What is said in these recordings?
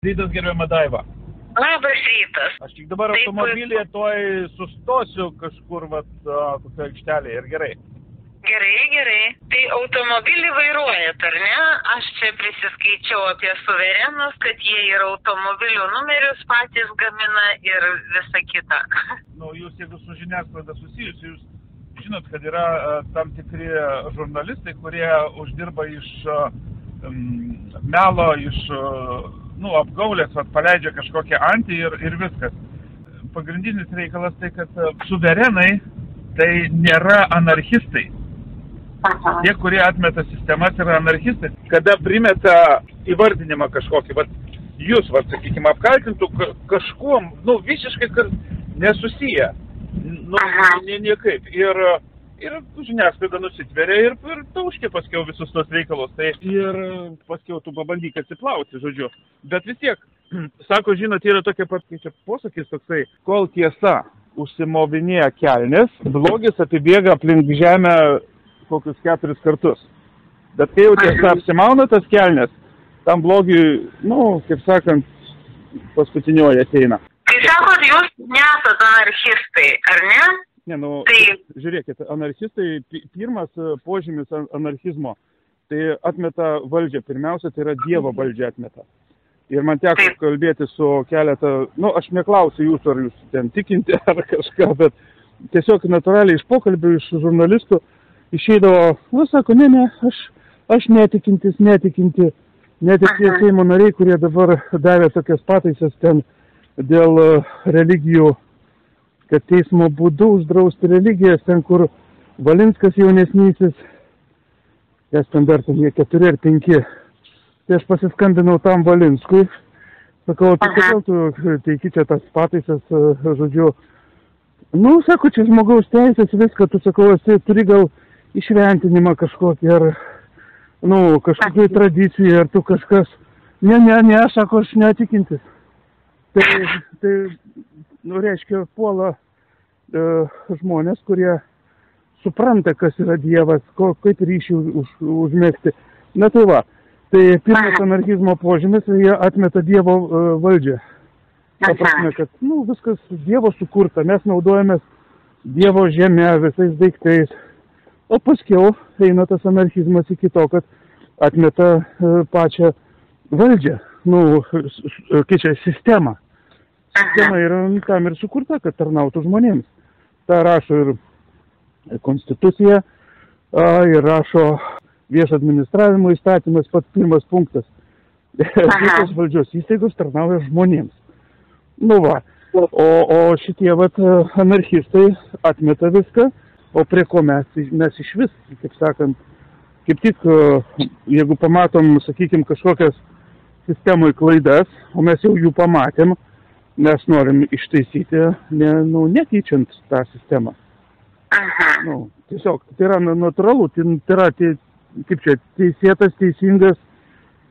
Rytas, gerbiama Daiva. Labas rytas. Aš tik dabar automobilyje tuoj sustosiu kažkur, kokio aikštelėje ir gerai. Gerai. Tai automobilį vairuojat, ar ne? Aš čia prisiskaičiau apie suverenus, kad jie ir automobilių numerius patys gamina ir visa kita. Jūs, jeigu su žiniasklaida susijusi, jūs žinot, kad yra tam tikri žurnalistai, kurie uždirba iš melo, iš apgaulės, paleidžia kažkokią antį ir viskas. Pagrindinis reikalas tai, kad suverenai tai nėra anarchistai. Tie, kurie atmeta sistemas, yra anarchistai. Kada primeta įvardinimą kažkokį, jūs, sakykime, apkaltintų kažkuom, visiškai nesusiję, niekaip. Ir žiniasklaida nusitveria ir tauškė paskiau visus tos reikalus. Tai ir paskiau tu pabandyk atsiplauti, žodžiu. Bet vis tiek, sako, žinot, yra tokia pat, kaip čia posakis toksai, kol tiesa užsimovinėja kelnes, blogis apibėga aplink žemę kokius 4 kartus. Bet kai jau tiesa apsimauna tas kelnes, tam blogiui, kaip sakant, paskutinioji ateina. Tai sakot, jūs nesat anarchistai, ar ne? Žiūrėkit, anarchistai, pirmas požymis anarchizmo, tai atmeta valdžią. Pirmiausia, tai yra Dievo valdžią atmeta. Ir man teko kalbėti su keletą, aš neklausiu jūsų, ar jūs ten tikinti ar kažką, bet tiesiog natūraliai iš pokalbių, iš žurnalistų išeidavo, sako, ne, aš netikinti, net ir tie Seimo nariai, kurie dabar davė tokias pataisas ten dėl religijų, kad teismo būdu uždrausti religijas, ten kur Valinskas jaunesnysis, jas ten dar ten jie 4 ar 5, tai aš pasiskambinau tam Valinskui, sakau, tai kodėl tu teiki čia tas pataisas, žodžiu, sako, čia žmogaus teisės viską, tu sakau, turi gal išventinimą kažkokį, ar, kažkokiai tradicijai, ar tu kažkas, ne, sako, aš netikintis. Tai reiškia, puola žmonės, kurie supranta, kas yra Dievas, kaip ryšį užmėgti. Tai va, tai pirmas anarchizmo požymis, jie atmeta Dievo valdžią. Ta prasme, kad, viskas Dievo sukurta, mes naudojamės Dievo žemė, visais daiktais. O paskiau eina tas anarchizmas iki to, kad atmeta pačią valdžią, keičia sistemą. Sistema yra tam ir sukurta, kad tarnautų žmonėms. Ta rašo ir konstitucija, ir rašo viešo administravimo įstatymas, pats pirmas punktas. Visos valdžios įstaigos tarnauja žmonėms. O šitie anarchistai atmeta viską, o prie ko mes iš vis, kaip sakant, kaip tik, jeigu pamatom, sakykime, kažkokias sistemoje klaidas, o mes jau jų pamatėm, mes norim ištaisyti, nekeičiant tą sistemą. Tiesiog, tai yra natūralu, tai yra, kaip čia, teisėtas, teisingas,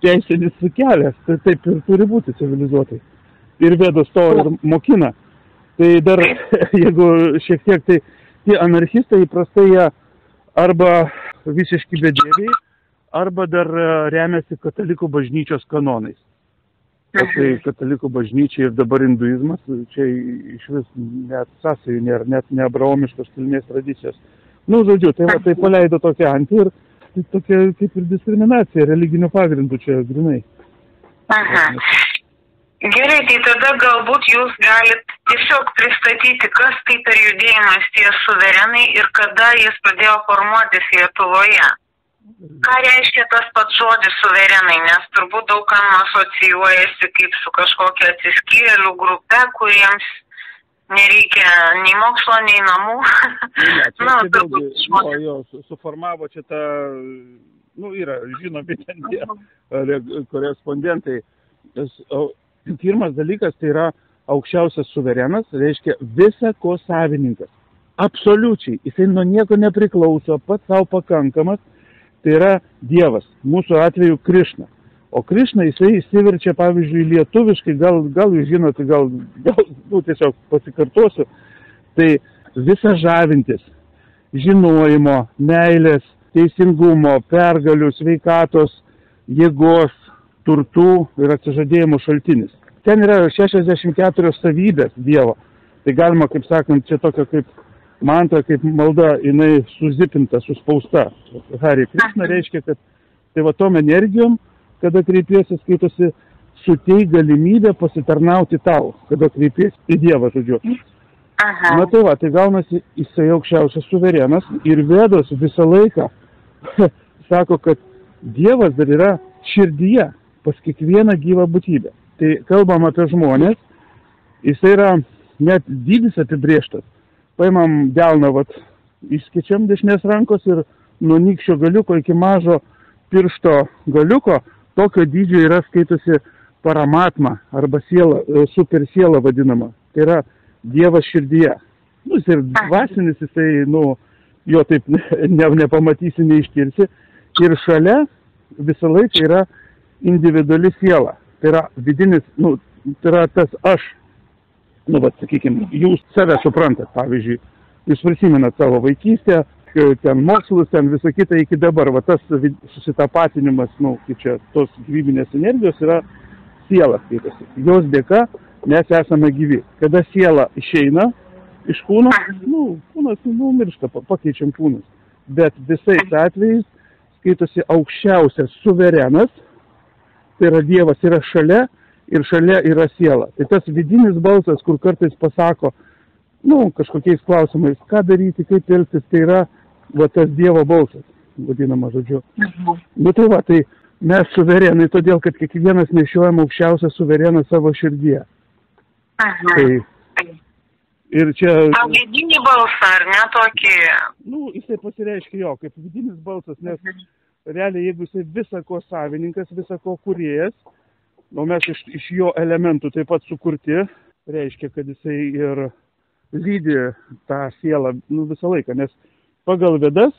teisinis kelias, tai taip ir turi būti civilizuotai. Ir Vedos to ir mokina. Tai dar, jeigu šiek tiek, tai tie anarchistai įprastai jie arba visiški bedieviai, arba dar remiasi katalikų bažnyčios kanonais. Tai katalikų bažnyčia ir dabar hinduizmas, čia iš vis net sąsajų nėra, net ne abraomiškos kilmės tradicijos. Žodžiu, tai paleido tokią antį ir tai tokia kaip ir diskriminacija religinių pagrindų čia grinai. Gerai, tai tada galbūt jūs galit tiesiog pristatyti, kas tai per judėjimas tie suverenai ir kada jis pradėjo formuotis Lietuvoje. Ką reiškia tas pats žodis suverenai, nes turbūt daug kam asocijuojasi kaip su kažkokia atsiskyrėlių grupe, kuriems nereikia nei mokslo, nei namų. Suformavo čia tą, yra, žinomi ten tie korespondentai. Pirmas dalykas tai yra aukščiausias suverenas, reiškia visa ko savininkas. Absoliučiai, jisai nuo nieko nepriklauso, pats savo pakankamas. Tai yra Dievas, mūsų atveju Krišna. O Krišna jisai įsiverčia, pavyzdžiui, lietuviškai, gal jūs žinote, gal tiesiog pasikartosiu, tai visa žavintis, žinojimo, meilės, teisingumo, pergalių, sveikatos, jėgos, turtų ir atsižadėjimo šaltinis. Ten yra 64 savybės Dievo. Tai galima, kaip sakant, čia tokia kaip mantra, kaip malda, jinai suzipinta, suspausta. Hare Krishna reiškia, kad tai va tom energijom, kada kreipiesi, skaitosi, suteik galimybę pasitarnauti tau, kada kreipiesi į Dievą, žodžiu. Na tai va, tai gaunasi jisai aukščiausias suverenas ir Vedos visą laiką sako, kad Dievas dar yra širdyje pas kiekvieną gyvą būtybę. Tai kalbam apie žmonės, jisai yra net dydis apibrėžtas. Paimam delną, vat, išskaičiam dešinės rankos ir nuo nykščio galiuko iki mažo piršto galiuko, tokio dydžio yra skaitosi paramatma arba siela, super siela vadinama. Tai yra Dievas širdyje. Nu, jis ir dvasinis, jisai, nu, jo taip nepamatysi, neištirsi. Ir šalia visą laiką yra individuali siela. Tai yra vidinis, nu, tai yra tas aš. Nu, bet, sakykime, jūs save suprantat, pavyzdžiui, jūs prisimenat savo vaikystę, ten mokslus, ten visą kitą iki dabar. Va tas susitapatinimas, nu, kaip čia, tos gyvybinės energijos yra siela, skaitosi. Jos dėka mes esame gyvi. Kada siela išeina iš kūno, nu, kūnas numiršta, pakeičiam kūnus. Bet visais atvejais skaitosi aukščiausias suverenas, tai yra Dievas, yra šalia ir šalia yra siela. Tai tas vidinis balsas, kur kartais pasako, nu, kažkokiais klausimais, ką daryti, kaip elgtis, tai yra va tas Dievo balsas, vadinama žodžiu. Nu tai va, tai mes suverenai, todėl, kad kiekvienas nešiojam aukščiausią suvereną savo širdyje. Tai, ir čia... A vidinį balsą, ar ne tokį? Nu, jisai pasireiškia jo, kaip vidinis balsas, nes realiai, jeigu jisai visako savininkas, visako kūrėjas, o mes iš jo elementų taip pat sukurti, reiškia, kad jisai ir lydi tą sielą, nu, visą laiką, nes pagal Vedas,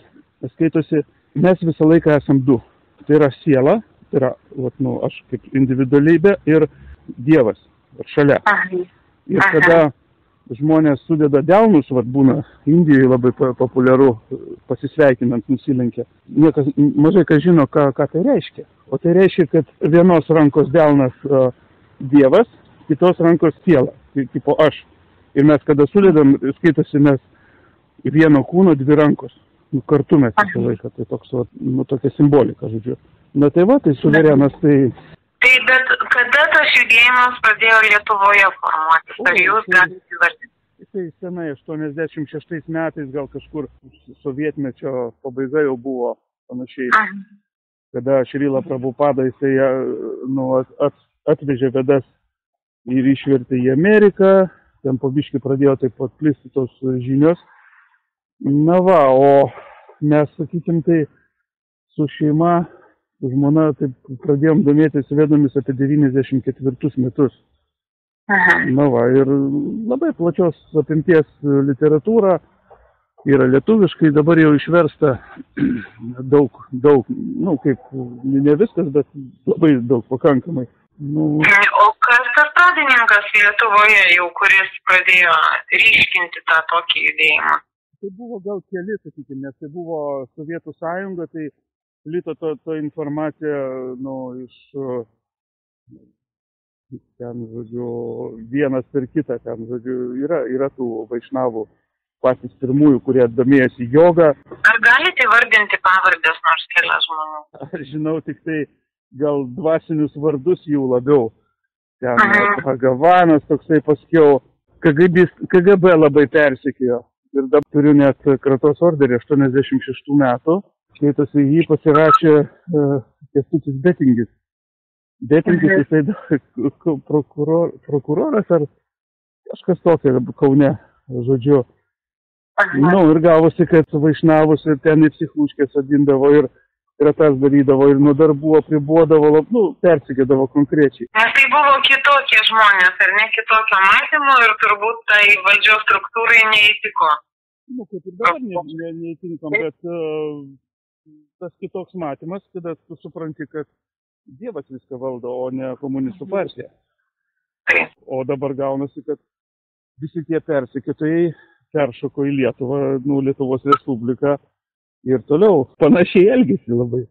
skaitosi, mes visą laiką esam du. Tai yra siela, tai yra, vat, nu, aš kaip individualybė ir Dievas, šalia. Ir kada žmonės sudeda delnus, vat, būna Indijoje labai populiaru, pasisveikinant nusilenkia. Niekas mažai kas žino, ką tai reiškia. O tai reiškia, kad vienos rankos delnas Dievas, kitos rankos siela, tipo aš. Ir mes kada sudedam, skaitosi mes vieno kūno dvi rankos. Nu, kartu mes visą laiką, tai toks, nu, tokia simbolika, žodžiu. Na tai va, tai suverenas, tai... Tai bet kada tas judėjimas pradėjo Lietuvoje formuotis? Ar jūs galite įvardinti? Tai senai, 86 metais, gal kažkur sovietmečio pabaiga jau buvo panašiai. Kada Šrila Prabhupada, jisai, nu, atvežė Vedas ir išvertė į Ameriką, ten po biškį pradėjo taip pat plisti tos žinios. Na va, o mes, sakykim, tai su šeima, su žmona, taip pradėjom domėtis Vedomis apie 94 metus. Na va, ir labai plačios apimties literatūra, yra lietuviškai, dabar jau išversta daug, nu, kaip, ne viskas, bet labai daug, pakankamai. Nu... O kas tas pradininkas Lietuvoje jau, kuris pradėjo ryškinti tą tokį judėjimą? Tai buvo gal keli, sakykime, nes tai buvo Sovietų sąjunga, tai plito to informacija, nu, iš ten, žodžiu, vienas per kitą, ten, žodžiu, yra tų vaišnavų patys pirmųjų, kurie domėjosi jogą. Ar galite vardinti pavardės nors kelias žmonių? Aš žinau tik tai gal dvasinius vardus jų labiau. Ten Hagavanas toksai paskiau, KGB labai persekėjo. Ir dabar turiu net kratos orderį 86 metų. Skaitosi, jį pasirašė Kęstutis Betingis. Betingis, jisai prokuroras ar kažkas tokio Kaune, žodžiu. Nu, ir gavosi, kad vaišnavus ir ten į psichūškę sadindavo ir tas darydavo ir nuo darbų apribodavo, nu, persikėdavo konkrečiai. Nes tai buvo kitokie žmonės, ar ne kitokio matymo ir turbūt tai valdžios struktūrai neįtiko. Nu, kaip ir dabar neįtinkam, bet tas kitoks matymas, kada tu supranti, kad Dievas viską valdo, o ne komunistų partija. O dabar gaunasi, kad visi tie persekėtojai peršoko į Lietuvą, nu, Lietuvos Respubliką ir toliau panašiai elgėsi labai.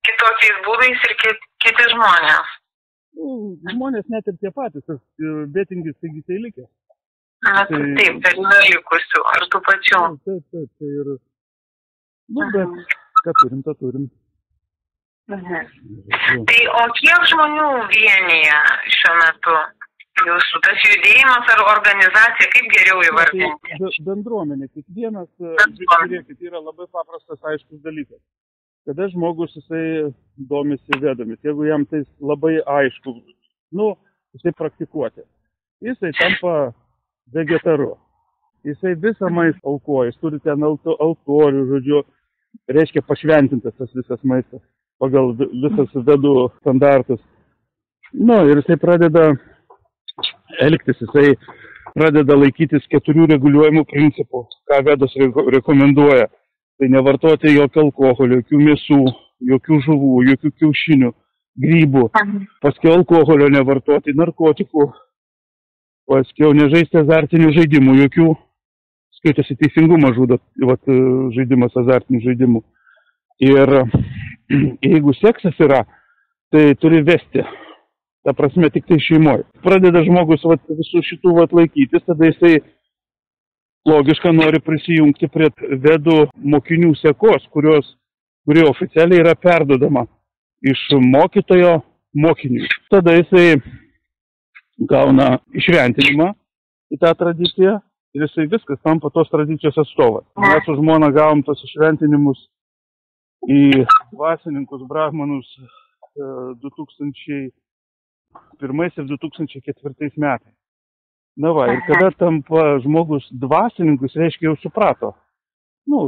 Kitokiais būdais tėvais ir kiti žmonės. Žmonės net ir tie patys, tas betingis, taigi tai likęs. Taip, bet nelikusių, ar tų pačių. Taip, tai ir... bet ką turim, tą turim. Tai o kiek žmonių vienyje šiuo metu? Jūsų tas judėjimas ar organizacija, kaip geriau įvardinti? Bendruomenė. Kiekvienas, žiūrėkit, yra labai paprastas, aiškus dalykas. Kada žmogus jisai domisi vedomis, jeigu jam tai labai aišku, jisai praktikuoti, jisai tampa vegetaru. Jisai visą maistą aukoja, jis turi ten altorių, žodžiu, reiškia pašventintas tas visas maistas pagal visas vedų standartus. Ir jisai pradeda elgtis, jisai pradeda laikytis 4 reguliuojamų principų, ką vedos rekomenduoja. Tai nevartoti jokio alkoholio, jokių mėsų, jokių žuvų, jokių kiaušinių, grybų. Paskiau alkoholio nevartoti, narkotikų. Paskiau nežaisti azartinių žaidimų, jokių, skaitosi teisingumą žudo, žaidimas azartinių žaidimų. Ir jeigu seksas yra, tai turi vesti. Ta prasme, tik tai šeimoje. Pradeda žmogus visų šitų laikytis, tada jisai logiškai nori prisijungti prie vedų mokinių sekos, kurie oficialiai yra perdodama iš mokytojo mokiniui. Tada jisai gauna išventinimą į tą tradiciją ir jisai viskas tampa tos tradicijos atstovas. Mes su žmona gavom tos išventinimus į dvasininkus, brahmanus 2001 ir 2004 metais. Ir kada tampa žmogus dvasininkus, reiškia jau suprato.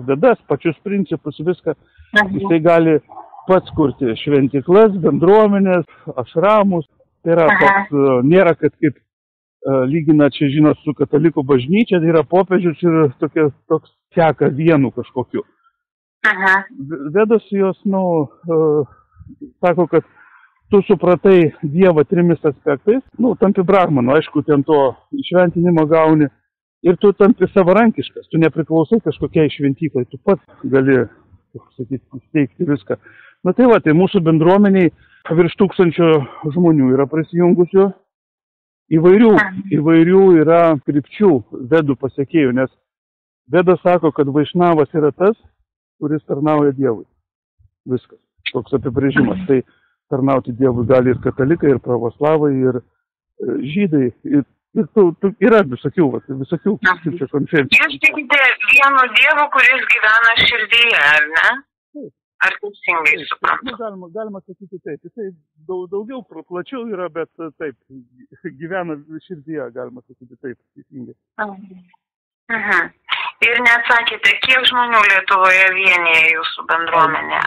Vedas, pačius principus, viską. Jisai gali pats kurti šventiklas, bendruomenės, ašramus. Tai yra toks, nėra, kad kaip lygina čia, žinot, su katalikų bažnyčia, tai yra popiežius ir toks seka vienu kažkokiu. Vedos jos, sako, kad tu supratai Dievą 3 aspektais, tampi brahmanu, aišku, ten to išventinimo gauni ir tu tampi savarankiškas, tu nepriklausai kažkokiai šventyklai, tu pats gali, steigti viską. Tai mūsų bendruomeniai virš 1000 žmonių yra prisijungusių, įvairių yra krypčių vedų pasiekėjų, nes vedas sako, kad vaišnavas yra tas, kuris tarnauja Dievui. Viskas, toks apibrėžimas. Tai tarnauti Dievui gali ir katalikai, ir pravoslavai, ir žydai. Yra visokių kaip čia koncepcijų. Jūs tikite vienu Dievu, kuris gyvena širdyje, ar ne? Ar teisingai suprantu? Galima sakyti taip. Jisai daugiau plačiau yra, bet taip, gyvena širdyje, galima sakyti taip, teisingai. Ir neatsakėte, kiek žmonių Lietuvoje vienyje jūsų bendruomenė?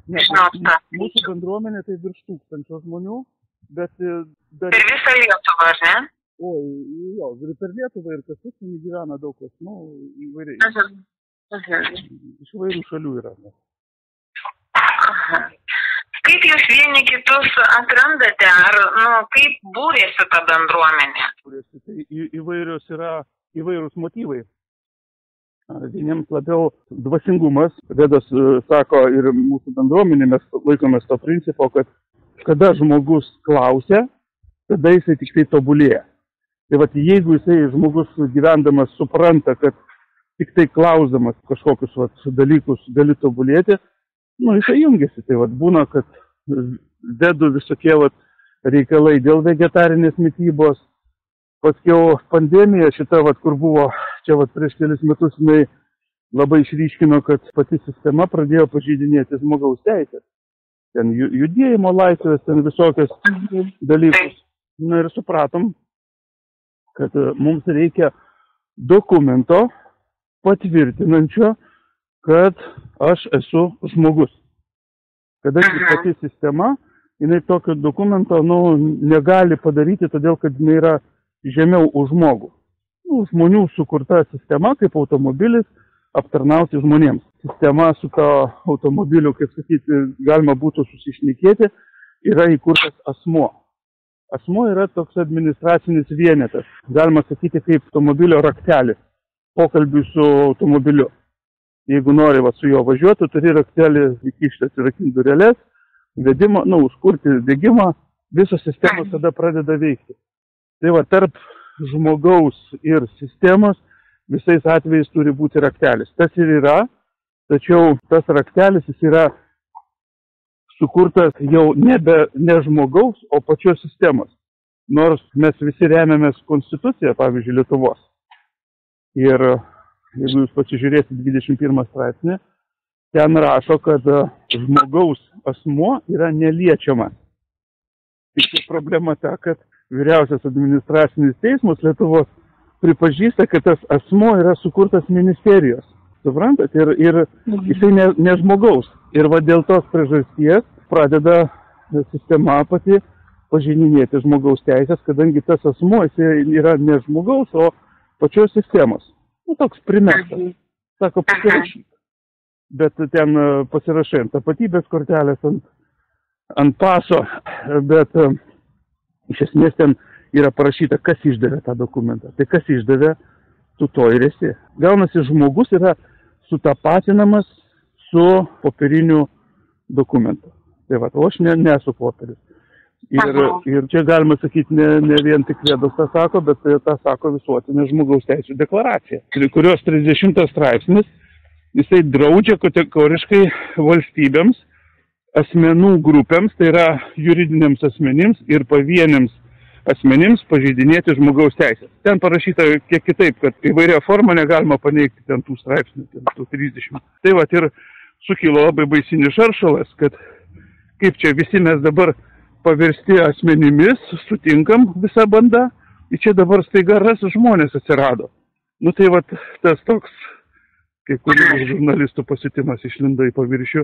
Mūsų bendruomenė tai virš 1000 žmonių, bet... Per visą Lietuvą, ar ne? Ir per Lietuvą ir kas užsienį gyvena daug kas, įvairiai. Iš įvairių šalių yra. Kaip jūs vieni kitus atrandate, ar kaip būrėsi ta bendruomenė? Tai įvairūs motyvai. Vieniems labiau dvasingumas. Vedas sako ir mūsų bendruomenė, mes laikomės to principo, kad kada žmogus klausia, tada jisai tik tai tobulėja. Tai jeigu jisai žmogus gyvendamas supranta, kad tik tai klausdamas kažkokius dalykus gali tobulėti, jisai jungiasi. Tai būna, kad vedų visokie reikalai dėl vegetarinės mitybos. Paskiau pandemija šita, kur buvo čia prieš kelis metus, jinai labai išryškino, kad pati sistema pradėjo pažeidinėti žmogaus teisės. Ten judėjimo laisvės, ten visokios dalykus. Ir supratom, kad mums reikia dokumento patvirtinančio, kad aš esu žmogus. Kadangi pati sistema, jinai tokio dokumento negali padaryti, todėl kad jinai yra žemiau už žmogų. Žmonių sukurta sistema, kaip automobilis, aptarnauti žmonėms. Sistema su to automobiliu, kaip sakyti, galima būtų susišnekėti, yra įkurtas asmuo. Asmuo yra toks administracinis vienetas. Galima sakyti, kaip automobilio raktelis. Pokalbiui su automobiliu. Jeigu nori su juo važiuoti, turi raktelį įkišti, atsirakinti dureles, vedimo, užkurti degimą, visos sistemos tada pradeda veikti. Tai va, tarp žmogaus ir sistemos visais atvejais turi būti raktelis. Tas ir yra, tačiau tas raktelis jis yra sukurtas jau ne žmogaus, o pačios sistemos. Nors mes visi remiamės konstituciją, pavyzdžiui, Lietuvos. Ir jeigu jūs pasižiūrėsite 21 straipsnį, ten rašo, kad žmogaus asmuo yra neliečiamas. Tik problema ta, kad Vyriausias administracinis teismas Lietuvos pripažįsta, kad tas asmuo yra sukurtas ministerijos. Suprantat? Ir jisai ne žmogaus. Ir va dėl tos priežasties pradeda sistema pati pažeidinėti žmogaus teisės, kadangi tas asmuo jisai yra ne žmogaus, o pačios sistemos. Toks primestas. Sako, pasirašyk. Bet ten pasirašai ant tapatybės kortelės, ant paso, bet iš esmės ten yra parašyta, kas išdavė tą dokumentą. Tai kas išdavė, tu to ir esi. Gaunasi, žmogus yra sutapatinamas su popieriniu dokumentu. Tai va, o aš nesu popieris. Ir čia galima sakyti, ne vien tik Vedos tą sako, bet tą sako visuotinė žmogaus teisų deklaracija, kurios 30 straipsnis, jisai draudžia kategoriškai valstybėms, asmenų grupėms, tai yra juridiniams asmenims ir pavieniams asmenims pažeidinėti žmogaus teisės. Ten parašyta kiek kitaip, kad įvairia forma negalima paneigti ten tų straipsnių, tų 30. Tai va, ir sukilo labai baisinis šaršalas, kad kaip čia visi mes dabar paversti asmenimis, sutinkam visą bandą, ir čia dabar staiga ras žmonės atsirado. Tai va, tas toks, kai kurių žurnalistų pasitimas išlindo į paviršių,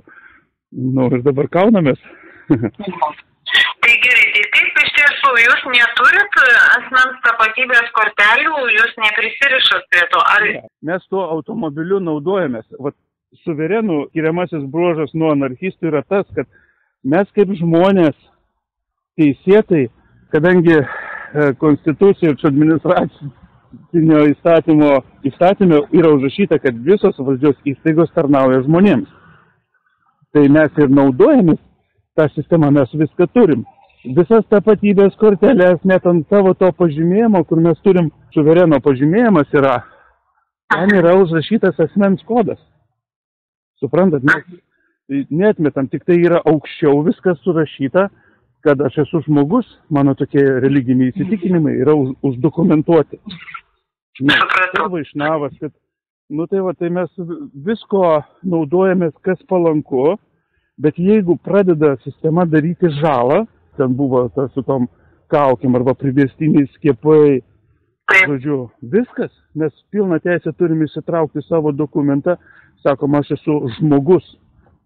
ir dabar kaunamės. Tai gerai, tai kaip iš tiesų, jūs neturit asmens tapatybės kortelių, jūs neprisirišat prie to? Mes tuo automobiliu naudojamės. Vat suverenų skiriamasis bruožas nuo anarchistų yra tas, kad mes kaip žmonės teisėtai, kadangi konstitucijų ir administracinio įstatyme yra užrašyta, kad visos valdžios įstaigos tarnauja žmonėms. Tai mes ir naudojamės tą sistemą, mes viską turim. Visas tapatybės kortelės, net ant savo to pažymėjimo, kur mes turim suvereno pažymėjimas yra, ten yra užrašytas asmens kodas. Suprantat, mes neatmetam, tik tai yra aukščiau viskas surašyta, kad aš esu žmogus, mano tokie religiniai įsitikinimai yra uždokumentuoti. Tai Vaišnavas, kad tai mes visko naudojamės, kas palanku, bet jeigu pradeda sistema daryti žalą, ten buvo su tom kaukėm arba priverstiniai skiepai, žodžiu, viskas, mes pilną teisę turime įsitraukti savo dokumentą, sakom, aš esu žmogus,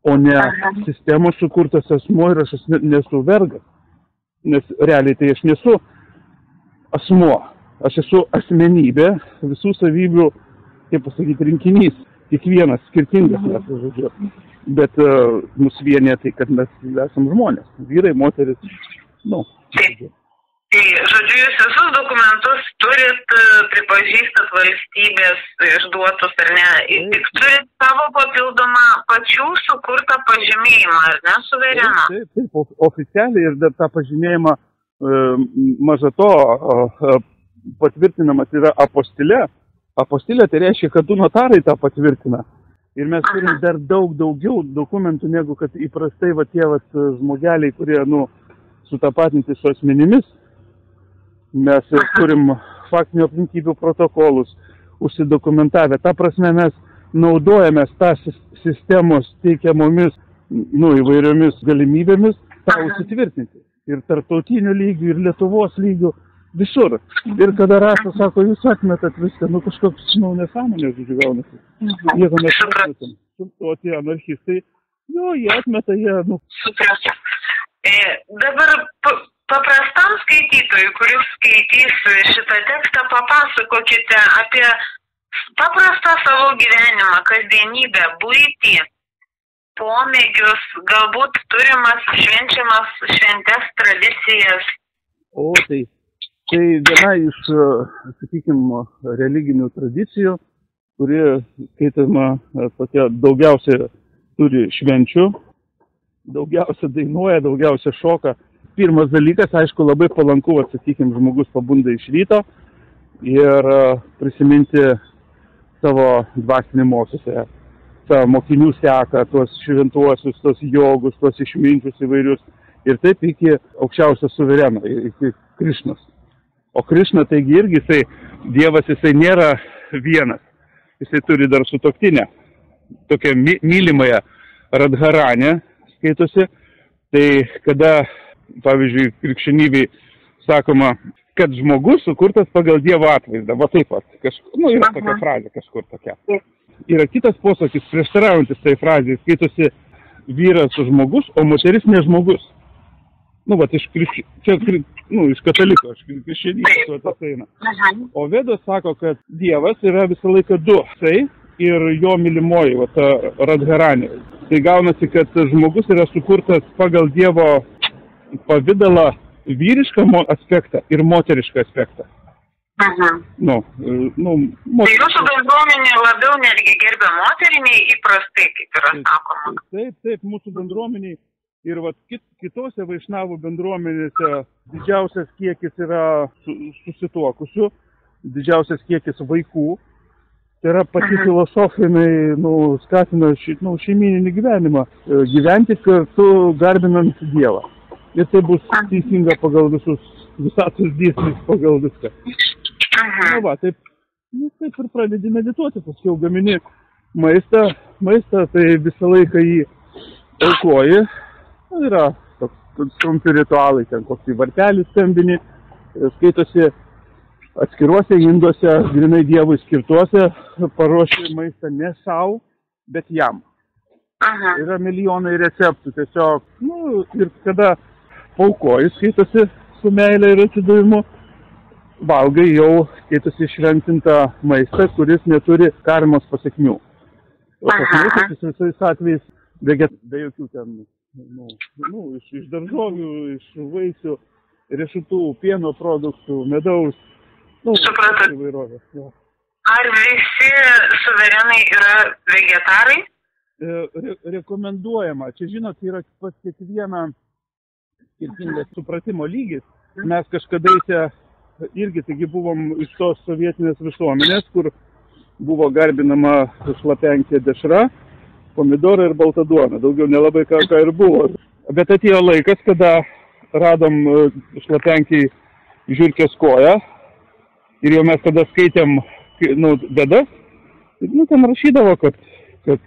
o ne sistemos sukurtas asmuo ir aš nesu vergas. Nes realiai tai aš nesu asmuo, aš esu asmenybė, visų savybių, kaip pasakyti, rinkinys, kiekvienas skirtingas mes, žodžiu. Bet mus vienė tai, kad mes esam žmonės, vyrai, moteris, žodžiu. Tai, žodžiu, jūs visus dokumentus turit, pripažįstat valstybės išduotus, ar ne? Tik turit savo papildomą pačių sukurtą pažymėjimą, ar ne, suvereną? Taip, oficialiai ir dar tą pažymėjimą, maža to, patvirtinamas yra apostilė. Apostilė tai reiškia, kad du notarai tą patvirtina. Ir mes turim dar daugiau dokumentų, negu kad įprastai tie žmogeliai, kurie sutapatinti su asmenimis. Mes turim faktinių aplinkybių protokolus užsidokumentavę. Ta prasme mes naudojamės tą sistemos teikiamomis įvairiomis galimybėmis tą užsitvirtinti. Ir tarptautinių lygių, ir Lietuvos lygių, visur. Ir kada rašo, sako, jūs atmetat viską, kažkoks nesąmonės, žodžiu, gaunasi. Jeigu mes atmetam. O tie anarchistai, jie atmeta, Suprasiu. Dabar paprastam skaitytojui, kuris skaitys šitą tekstą, papasakokite apie paprastą savo gyvenimą, kasdienybę, buitį, pomėgius, galbūt turimas švenčiamas šventes, tradicijas. Tai viena iš, sakykime, religinių tradicijų, kuri skaitama tokia daugiausia turi švenčių, daugiausia dainuoja, daugiausia šoka. Pirmas dalykas, aišku, labai palanku, sakykime, žmogus pabunda iš ryto ir prisiminti savo dvasinį mokytoją, savo mokinių seką, tuos šventuosius, tuos jogus, tuos išminčius įvairius ir taip iki aukščiausio suvereno, iki Krišnos. O Krišna, taigi irgi jisai, Dievas, jisai nėra vienas, jisai turi dar sutuoktinę, tokią mylimąją Radharanę skaitosi, tai kada, pavyzdžiui, krikščionybėj sakoma, kad žmogus sukurtas pagal Dievo atvaizdą, va taip pat, yra tokia frazė kažkur tokia. Yra kitas posakis, prieštaraujantis tai frazė, skaitosi vyras žmogus, o moteris ne žmogus. Iš kataliko, iš krikščionybės tas eina. O Vedos sako, kad Dievas yra visą laiką du, jisai ir jo mylimoji, ta Radharanė. Tai gaunasi, kad žmogus yra sukurtas pagal Dievo pavidalą vyrišką aspektą ir moterišką aspektą. Tai jūsų bendruomenė labiau netgi gerbia moterį nei įprastai, kaip yra sakoma. Taip, mūsų bendruomeniai ir kitose vaišnavų bendruomenėse didžiausias kiekis yra susituokusių, didžiausias kiekis vaikų. Tai yra pati filosofinai skatina šeimyninį gyvenimą, gyventi kartu garbinant Dievą. Ir tai bus teisinga pagal visatos dėsnius, pagal viską. Taip ir pradedi medituoti, paskui gamini maistą, tai visą laiką jį aukoji. Yra trumpi ritualai, ten kokį vartelį skambini, skaitosi atskiruose induose, grinai Dievui skirtuose, paruoši maistą ne savo, bet jam. Yra milijonai receptų, tiesiog, ir kada paukoji, skaitosi su meile ir atsidavimu, valgai jau, skaitosi išventintą maistą, kuris neturi karmos pasekmių. O tas maistas visais atvejais be jokių ten, iš daržovių, iš vaisių, riešutų, pieno produktų, medaus, įvairovės. Ar visi suverenai yra vegetarai? Rekomenduojama. Čia, žinot, yra pas kiekvieną skirtingas supratimo lygis. Mes kažkadaise irgi taigi buvom iš tos sovietinės visuomenės, kur buvo garbinama šlapenkė dešra, pomidorai ir balta duona. Daugiau nelabai ką ir buvo. Bet atėjo laikas, kada radom šlapenkiai žiurkės koją ir jau mes tada skaitėm bėdas. Ten rašydavo, kad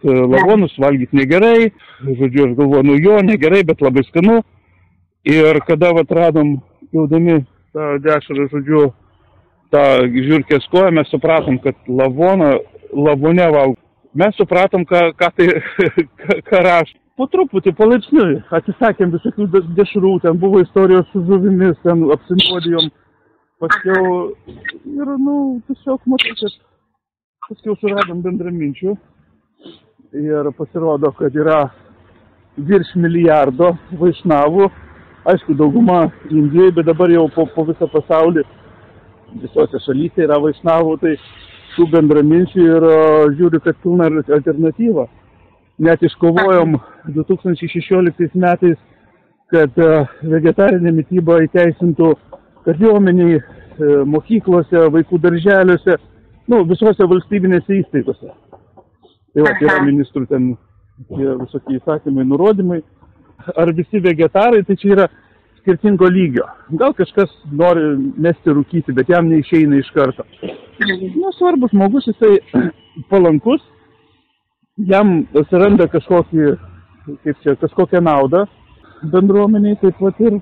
lavonus valgyti negerai. Žodžiu, aš galvoju, jo, negerai, bet labai skanu. Ir kada radom, jaudami tą dešrą, žodžiu, tą žiurkės koją, mes supratom, kad lavone valgo. Mes supratom, ką rašo. Po truputį, palaipsniui, atsisakėm visokių dešrų, ten buvo istorijos su žuvimis, ten apsinuodijom. Paskiau, ir, tiesiog matau, kad paskiau suradom bendraminčių. Ir pasirodo, kad yra virš milijardo vaišnavų. Aišku, dauguma Indijoje, bet dabar jau po visą pasaulį, visose šalyse yra vaišnavų, tai tų bendraminčių ir žiūriu, kad pilna alternatyva. Net iškovojom 2016 metais, kad vegetarinė mityba įteisintų kariuomeniai, mokyklose, vaikų darželiuose, visose valstybinėse įstaigose. Tai yra ministrų ten visokie įsakymai, nurodymai. Ar visi vegetarai, tai čia yra skirtingo lygio. Gal kažkas nori mesti rūkyti, bet jam neišeina iš karto. Svarbus žmogus, jisai palankus, jam atsiranda kažkokią naudą bendruomeniai, taip pat ir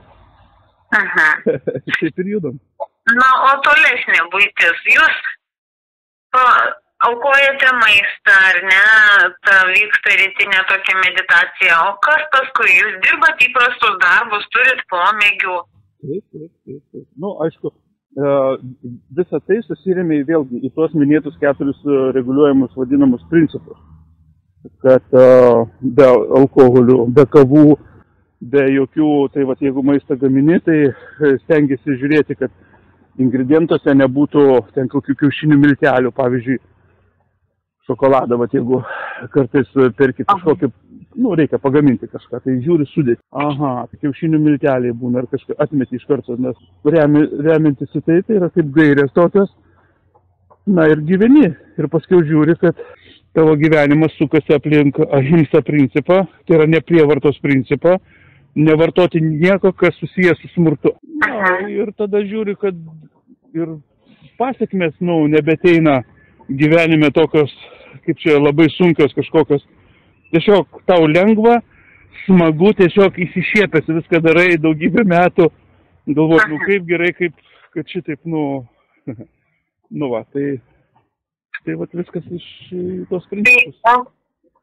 taip ir judam. O tolesnė buitis. Jūs aukojate maistą, ar ne, vyksta rytinė tokia meditacija, o kas paskui? Jūs dirbat įprastus darbus, turit pomėgių? Taip. Aišku, visą tai susirėmė vėlgi į tuos minėtus 4 reguliuojamus vadinamus principus. Kad be alkoholių, be kavų, be jokių, tai jeigu maistą gamini, tai stengiasi žiūrėti, kad ingredientuose nebūtų ten kokių kiaušinių miltelių, pavyzdžiui, šokoladą, vat, jeigu kartais perki kažkokį, reikia pagaminti kažką, tai žiūri sudėti. Aha, kiaušinių milteliai būna ar kažką atmeti iš karto, nes remiantis į tai yra kaip gairės tokios, ir gyveni. Ir paskui žiūri, kad tavo gyvenimas sukasi aplink ahimsa principą, tai yra neprievartos principą, nevartoti nieko, kas susijęs su smurtu. Ir tada žiūri, kad ir pasekmės, nebeteina gyvenime tokios, kaip čia kad sunkios kažkokios. Tiesiog tau lengva, smagu, tiesiog įsišiepęs viską darai daugybę metų, galvoti, kaip gerai, kad šitaip, tai vat viskas iš tos principus.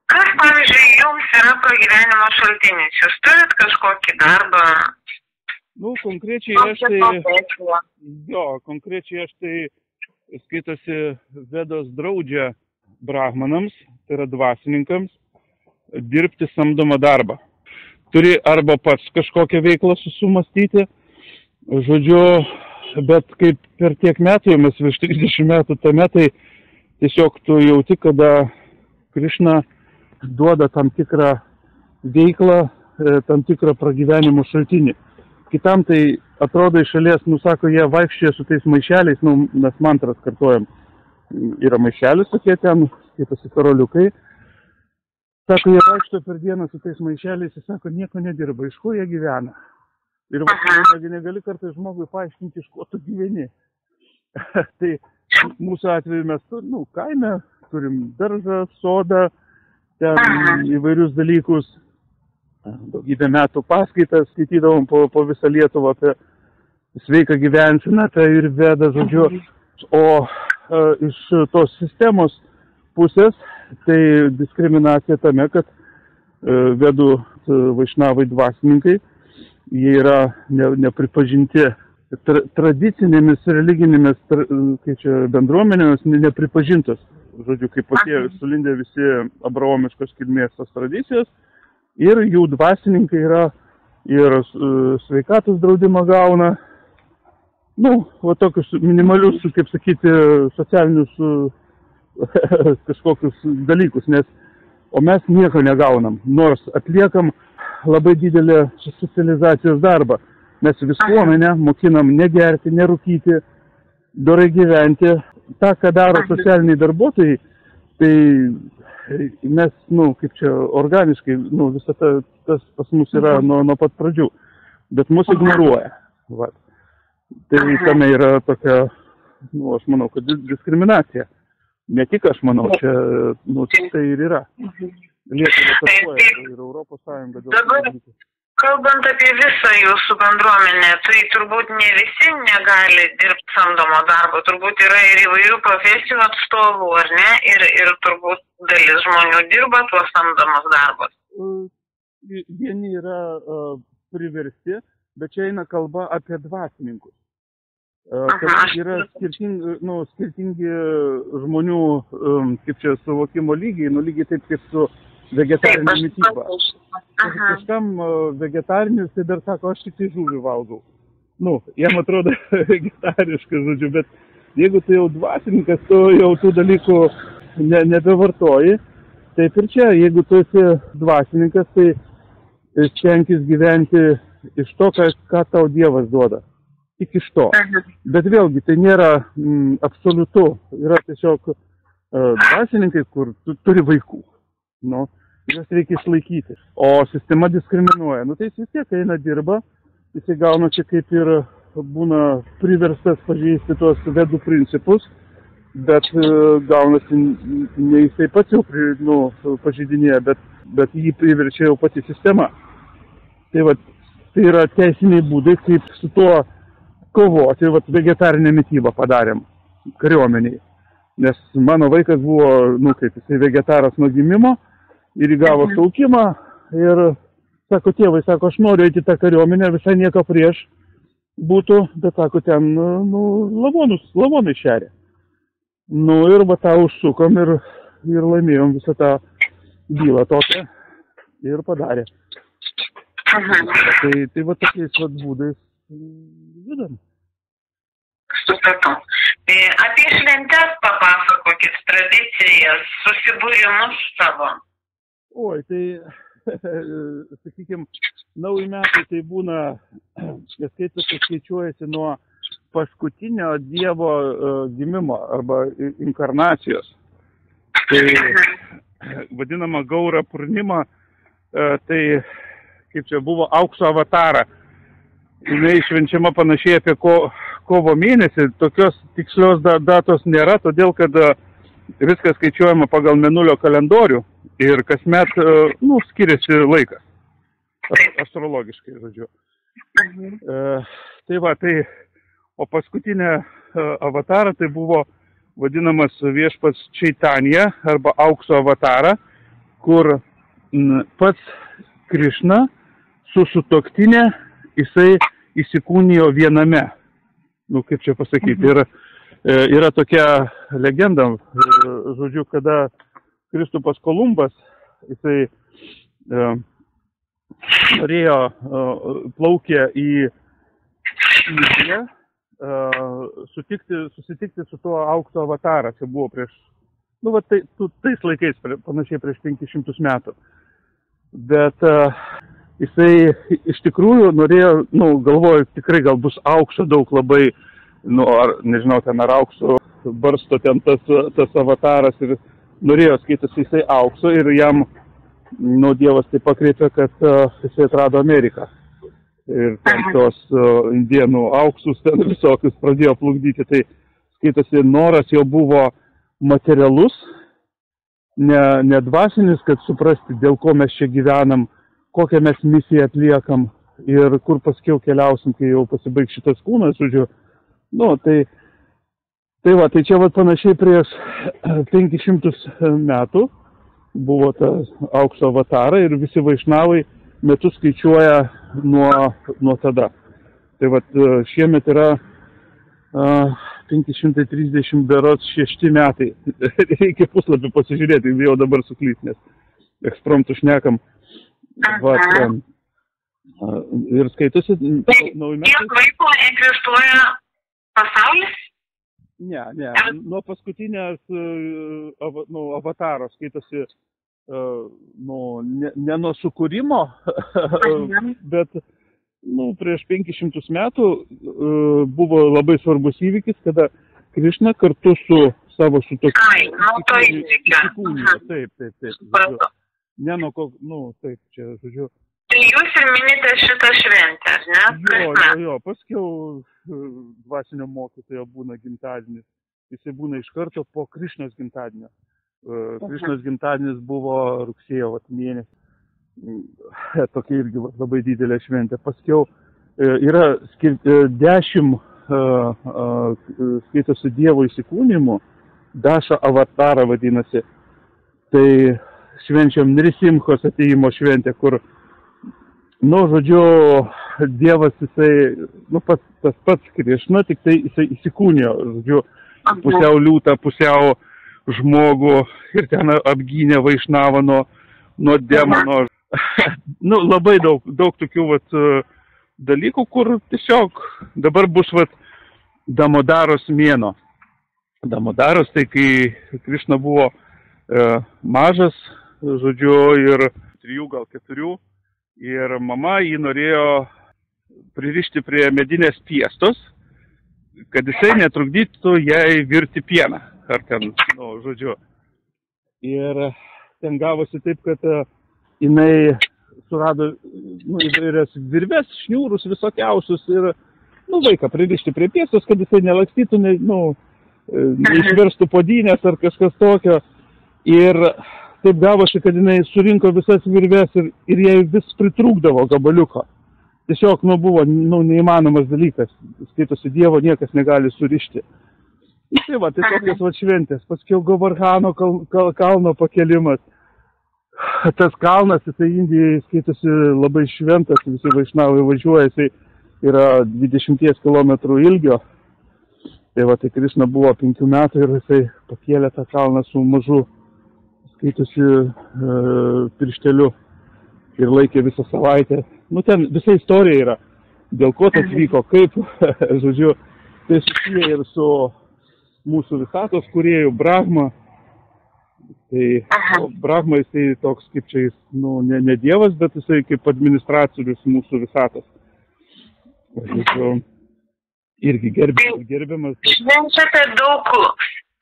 Kas, pavyzdžiui, jums yra pragyvenimo šaltinis? Jūs turit kažkokį darbą? Konkrečiai aš tai skaitosi Vedos draudžia brahmanams, tai yra dvasininkams, dirbti samdomą darbą. Turi arba pats kažkokią veiklą sumastyti, žodžiu, bet kaip per tiek metų, jau mes virš 30 metų tame, tai tiesiog tu jauti, kada Krišna duoda tam tikrą veiklą, tam tikrą pragyvenimo šaltinį. Kitam tai atrodo iš šalies, sako, jie vaikščioja su tais maišeliais, mes mantras kartuojam. Yra maišelis tokie ten, skaitosi karoliukai. Sako, jie vaikšto per dieną su tais maišeliais, jis sako, nieko nedirba, iš ko jie gyvena. Ir negali kartais žmogui paaiškinti, iš ko tu gyveni. Tai mūsų atveju mes kaime turim daržą, sodą, ten įvairius dalykus. Daugybę metų paskaitas skaitydavom po visą Lietuvą apie sveiką gyvenseną, tai ir Veda, žodžiu. O iš tos sistemos pusės, tai diskriminacija tame, kad Vedų vaišnavai dvasininkai, jie yra nepripažinti tradicinėmis religinėmis bendruomenėmis, nepripažintos. Žodžiu, kaip atėjo sulindę visi abraomiškos kilmės tos tradicijos, ir jų dvasininkai yra ir sveikatos draudimą gauna, tokius minimalius, kaip sakyti, socialinius kažkokius dalykus, o mes nieko negaunam, nors atliekam labai didelę socializacijos darbą. Mes visuomenę mokinam negerti, nerūkyti, dorai gyventi. Ta, ką daro socialiniai darbuotojai, tai mes, kaip čia organiškai, visą tas pas mus yra nuo pat pradžių, bet mus ignoruoja. Tai tame yra tokia, aš manau, kad diskriminacija. Ne tik aš manau, čia, tai ir yra. Lietuva tarpuoja ir Europos Sąjunga. Dabar, kalbant apie visą jūsų bendruomenę, tai turbūt ne visi negali dirbti samdomo darbo, turbūt yra ir įvairių profesijų atstovų, ar ne? Ir turbūt dalis žmonių dirba tuos samdomus darbus. Vieni yra priversti, bet čia eina kalba apie dvasininkus. Yra skirtingi žmonių, kaip čia, suvokimo lygiai, lygiai taip kaip su vegetarinė mityba. Kažkam vegetarinis, tai dar sako, aš tik tai žuvį valgau. Jam atrodo vegetariškas, žodžiu, bet jeigu tu jau dvasininkas, tu jau tų dalykų nebevartoji. Taip ir čia, jeigu tu esi dvasininkas, tai stenkis gyventi iš to, ką tau Dievas duoda. Tik iš to. Bet vėlgi, tai nėra absoliutu. Yra tiesiog dvasininkai, kur turi vaikų. Jas reikia išlaikyti. O sistema diskriminuoja. Tai jis vis tiek eina dirba, jis gauna čia kaip ir būna priverstas pažeisti tuos Vedų principus, bet gaunasi ne jisai pats jau pažeidinėja, bet jį priverčia jau pati sistema. Tai yra teisiniai būdai, kaip su tuo kovoti. Vegetarinę mitybą padarėm kariuomeniai. Nes mano vaikas buvo, kaip jisai vegetaras nuo gimimo, ir įgavo šaukimą, ir sako, tėvai, sako, aš noriu eiti tą kariuomenę, visai nieko prieš būtų, bet sako, ten, lavonai šeria. Ir tą užsukom ir laimėjom visą tą bylą tokią ir padarė. Tai tokiais būdais judam. Supratau. Apie šventes papasakokit, tradicijas, susibūrimus savo. Oi, tai, sakykime, nauji metai tai būna, skaičiuojasi nuo paskutinio Dievo gimimo arba inkarnacijos. Tai vadinama Gaura Purnima, tai kaip čia buvo aukso avatarą. Jinai švenčiama panašiai apie kovo mėnesį, tokios tikslios datos nėra, todėl kad viskas skaičiuojama pagal mėnulio kalendorių ir kasmet, skiriasi laikas, astrologiškai, žodžiu. Tai va, o paskutinė avatarą tai buvo vadinamas viešpats Čaitanija arba aukso avatarą, kur pats Krišna su sutuoktinė jisai įsikūnijo viename. Kaip čia pasakyti, yra tokia legenda, žodžiu, kada Kristupas Kolumbas, jisai norėjo plaukė į Indiją, susitikti su tuo aukso avatarą, čia buvo prieš, tais laikais, panašiai prieš 500 metų. Bet jisai iš tikrųjų norėjo, galvoju, tikrai gal bus aukso daug labai, ar nežinau, ten ar aukso barsto ten tas avataras ir norėjo skaitasi jisai aukso ir jam, Dievas tai pakreipė, kad jisai atrado Ameriką. Ir ten tos indienų auksus ten visokius pradėjo plukdyti, tai skaitasi noras jau buvo materialus, ne dvasinis, kad suprasti, dėl ko mes čia gyvenam, kokią mes misiją atliekam ir kur paskiau keliausim, kai jau pasibaigs šitas kūnas, žodžiu. Tai čia panašiai prieš 500 metų buvo ta aukso avatarą ir visi vaišnavai metus skaičiuoja nuo tada. Tai šiemet yra 536 metai. Reikia puslapį pasižiūrėti, jau dabar suklys, nes ekspromtų šnekam. Ir skaitosi nauji metai. Kiek laiko egzistuoja pasaulis? Ne. Nuo paskutinės avataro skaitosi ne nuo sukūrimo, bet prieš 500 metų buvo labai svarbus įvykis, kada Krišna kartu su savo sutuoktiniu įsikūnijo. Taip. Ne nuo ko, taip, čia, žodžiu. Tai jūs ir minite šitą šventę, ne? Jo, paskiau dvasinio mokytojo būna gimtadienis. Jisai būna iš karto po Krišnos gimtadienio. Krišnos gimtadienis buvo rugsėjo mėnesį. Tokia irgi labai didelė šventė. Paskiau yra 10 skaitosi Dievo įsikūnimų. Daša avatara vadinasi. Tai švenčiam Nrisimhos atėjimo šventę, kur žodžiu, Dievas jisai, tas pats Krišna, tik tai jisai įsikūnijo, žodžiu, pusiau liūtą, pusiau žmogų ir ten apgynė vaišnavą nuo demono. Labai daug tokių dalykų, kur tiesiog dabar bus Damodaros mėnuo. Damodaros, tai kai Krišna buvo mažas, žodžiu, ir 3 gal 4. Ir mama jį norėjo pririšti prie medinės piestos, kad jisai netrukdytų jai virti pieną. Ar ten, žodžiu. Ir ten gavosi taip, kad jinai surado įvairias virves, šniūrus visokiausius ir vaiką pririšti prie piestos, kad jisai nelakstytų, neišverstų podynės ar kažkas tokio. Ir taip gavosi, kad jinai surinko visas virves ir jai vis pritrūkdavo gabaliuko. Tiesiog, buvo, neįmanomas dalykas. Skaitosi Dievo niekas negali surišti. Tai tokios šventės. Paskiau Govarhano kalno pakelimas. Tas kalnas, jisai Indijai skaitosi labai šventas, visi vaišnavai važiuoja, jisai yra 20 km ilgio. Tai Krišna buvo 5 metų ir jisai pakėlė tą kalną su mažu skaitosi piršteliu ir laikė visą savaitę. Ten visa istorija yra, dėl ko tas vyko, kaip, žodžiu. Tai susiję ir su mūsų visatos kūrėjų Brahma. Tai Brahma jisai toks kaip čia, nu, ne dievas, bet jisai kaip administratorius mūsų visatos. Irgi gerbiamas. Švenčiate daug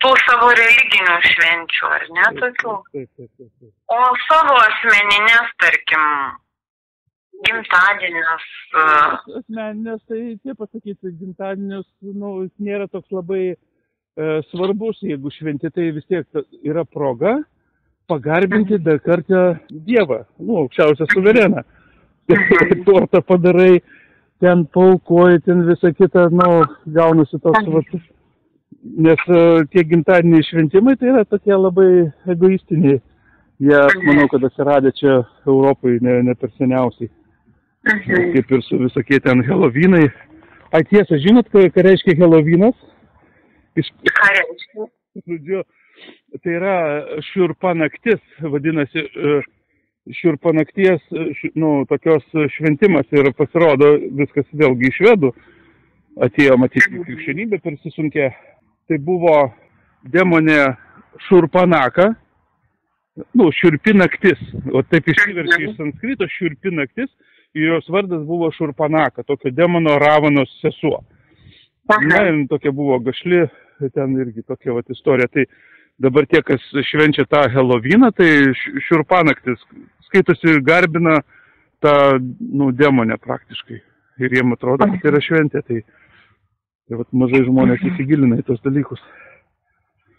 tų savo religinių švenčių, ar ne tokių? Taip. O savo asmeninės, tarkim, gimtadienius? Asmeninės, tai tie pasakyti, gimtadienius, nu, jis nėra toks labai svarbus, jeigu šventi, tai vis tiek yra proga pagarbinti dar kartą Dievą, nu, aukščiausią suvereną. Tortą padarai, ten paaukoji, ten visą kitą, nu, gaunasi toks, vat, nes tie gimtadieniai šventimai tai yra tokie labai egoistiniai. Jie, manau, kad atsiradę čia Europai ne per seniausiai. Kaip ir su visokie ten Helovinai. Ai tiesa, žinot, ką reiškia Helovinas? Ką reiškia? Žodžiu, tai yra šiurpa naktis, vadinasi, šiurpa nakties, nu, tokios šventimas ir pasirodo viskas vėlgi iš švedų. Atėjo matyti krikščionybė persisunkė. Tai buvo demonė Šurpanaka, nu, šiurpi naktis. O taip išsiverčia iš sanskrito šiurpi naktis ir jos vardas buvo Šurpanaka, tokio demono Ravanos sesuo. Na, ir tokia buvo gašli, ten irgi tokia vat istorija. Tai dabar tie, kas švenčia tą Heloviną, tai šiurpanaktis skaitosi garbina tą, nu, demonę praktiškai. Ir jiem atrodo, kad tai yra šventė. Tai vat mažai žmonės įsigilina į tos dalykus.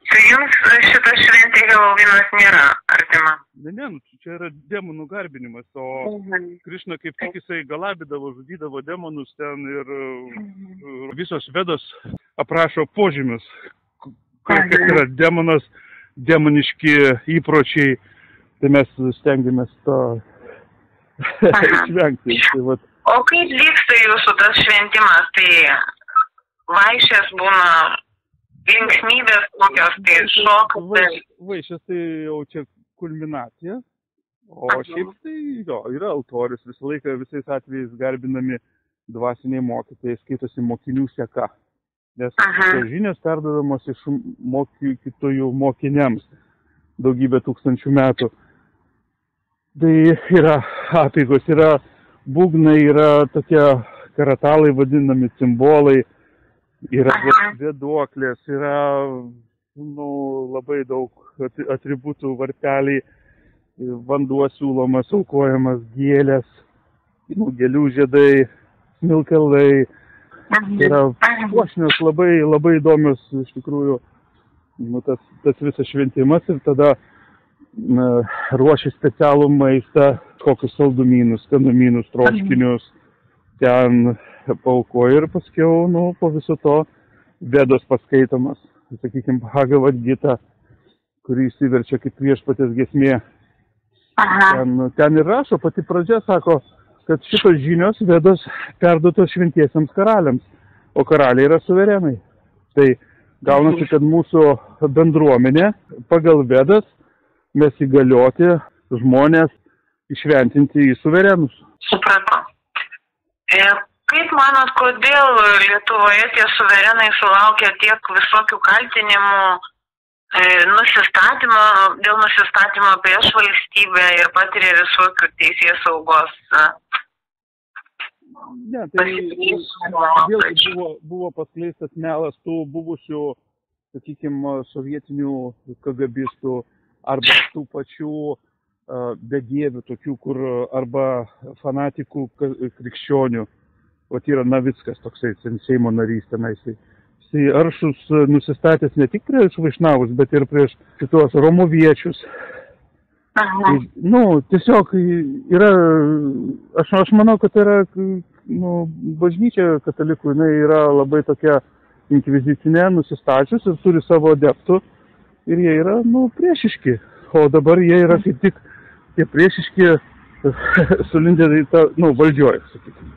Tai jums šita šventė Helovinas nėra artima? Ne, nu, čia yra demonų garbinimas, o Krišna kaip tik jisai galabydavo, žudydavo demonus ten ir visos Vedos aprašo požymius, kas yra demonas, demoniški įpročiai, tai mes stengiamės to išvengti. Tai, o kaip vyksta jūsų tas šventimas, tai vaišės būna, linksmybės kokios, tai šokas? Vaišės tai jau čia kulminacija, o šiaip tai jo, yra altorius, visą laiką visais atvejais garbinami dvasiniai mokytojai, skaitosi mokinių seka, nes žinios perdodamos iš mokytojų mokiniams daugybę tūkstančių metų. Tai yra apeigos, yra būgnai, yra tokie karatalai vadinami, simbolai, yra vėduoklės, yra, nu, labai daug atributų, varpeliai, vanduo siūlomas, aukojamas, gėlės, nu, gėlių žiedai, smilkalai. Yra puošnios labai įdomios, iš tikrųjų, nu, tas visas šventimas ir tada ruošia specialų maistą, kokius saldumynus, skanumynus, troškinius, ten paaukoja ir paskiau, nu, po viso to Vedos paskaitomas, sakykime, Bhagavad Gita, kurį įsiverčia kaip viešpatės giesmė. Ten ir rašo, pati pradžia sako, kad šitos žinios Vedos perduotos šventiesiams karaliams, o karaliai yra suverenai. Tai gaunasi, kad mūsų bendruomenė pagal Vedas mes įgalioti žmonės išventinti į suverenus. Supratau. Kaip manot, kodėl Lietuvoje tie suverenai sulaukia tiek visokių kaltinimų, dėl nusistatymo prieš valstybę ir patiria visokių teisės saugos? Ne, tai vėlgi buvo paskleistas melas tų buvusių, sakykime, sovietinių KGBistų arba tų pačių bedievių, tokių, kur arba fanatikų krikščionių. Vat yra Navickas, toksai Seimo narys tenais. Jisai aršus nusistatęs ne tik prieš vaišnavus, bet ir prieš šitos romoviečius. Nu, tiesiog yra, aš manau, kad yra, nu, bažnyčia katalikų, jinai yra labai tokia inkvizicinė, nusistačius ir turi savo adeptų ir jie yra, nu, priešiški. O dabar jie yra kaip tik tie priešiški sulindę į tą, nu, valdžioje, sakykime.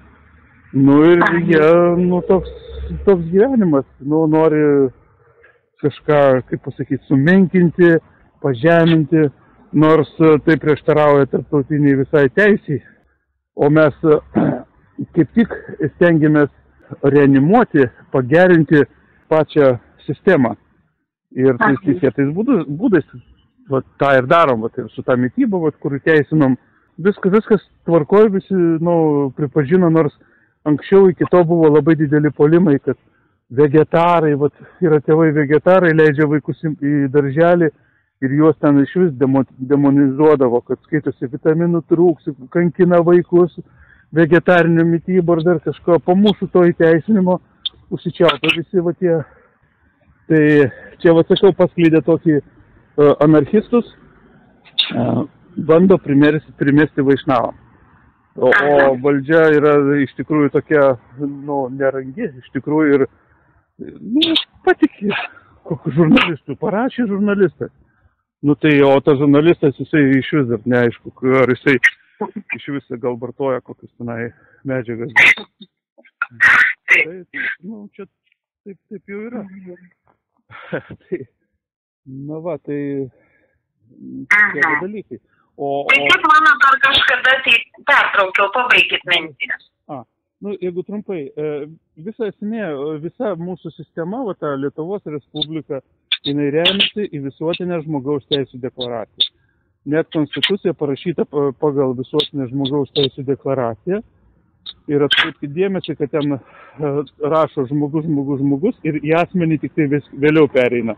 Nu ir jie, nu, toks gyvenimas, nu, nori kažką, kaip pasakyti, sumenkinti, pažeminti, nors tai prieštarauja tarptautiniai visai teisiai. O mes kaip tik stengiamės reanimuoti, pagerinti pačią sistemą. Ir teisėtais būdais tą ir darom, ir su tą mitybą, kur teisinom. Viskas tvarkoj, visi pripažino, nors anksčiau iki to buvo labai dideli polimai, kad vegetarai, yra tėvai vegetarai, leidžia vaikus į darželį ir juos ten iš vis demonizuodavo, kad skaitosi vitaminų trūks, kankina vaikus, vegetarinio mitybą ar dar kažko. Po mūsų to įteisinimo užsičiaupo visi tie. Tai čia, sakau, paskleidė tokį anarchistus, bando primesti Vaišnavą. O valdžia yra iš tikrųjų tokia, nerangi, iš tikrųjų ir patikė, kokiu žurnalistu, parašė žurnalistas. Tai, o tas žurnalistas, jisai iš vis dar neaišku, ar jisai iš vis gal vartoja kokius tenai medžiagas. Tai, čia taip jau yra. Tai, tai tokie dalykai. Tai kaip manot, ar kažkada tai pertraukiau, pabaikit mintį? Jeigu trumpai, visa mūsų sistema, ta Lietuvos Respublika, jinai remiasi į visuotinę žmogaus teisų deklaraciją. Net konstitucija parašyta pagal visuotinę žmogaus teisų deklaraciją. Ir atkreipkite dėmesį, kad ten rašo žmogus ir į asmenį tik tai vėliau pereina.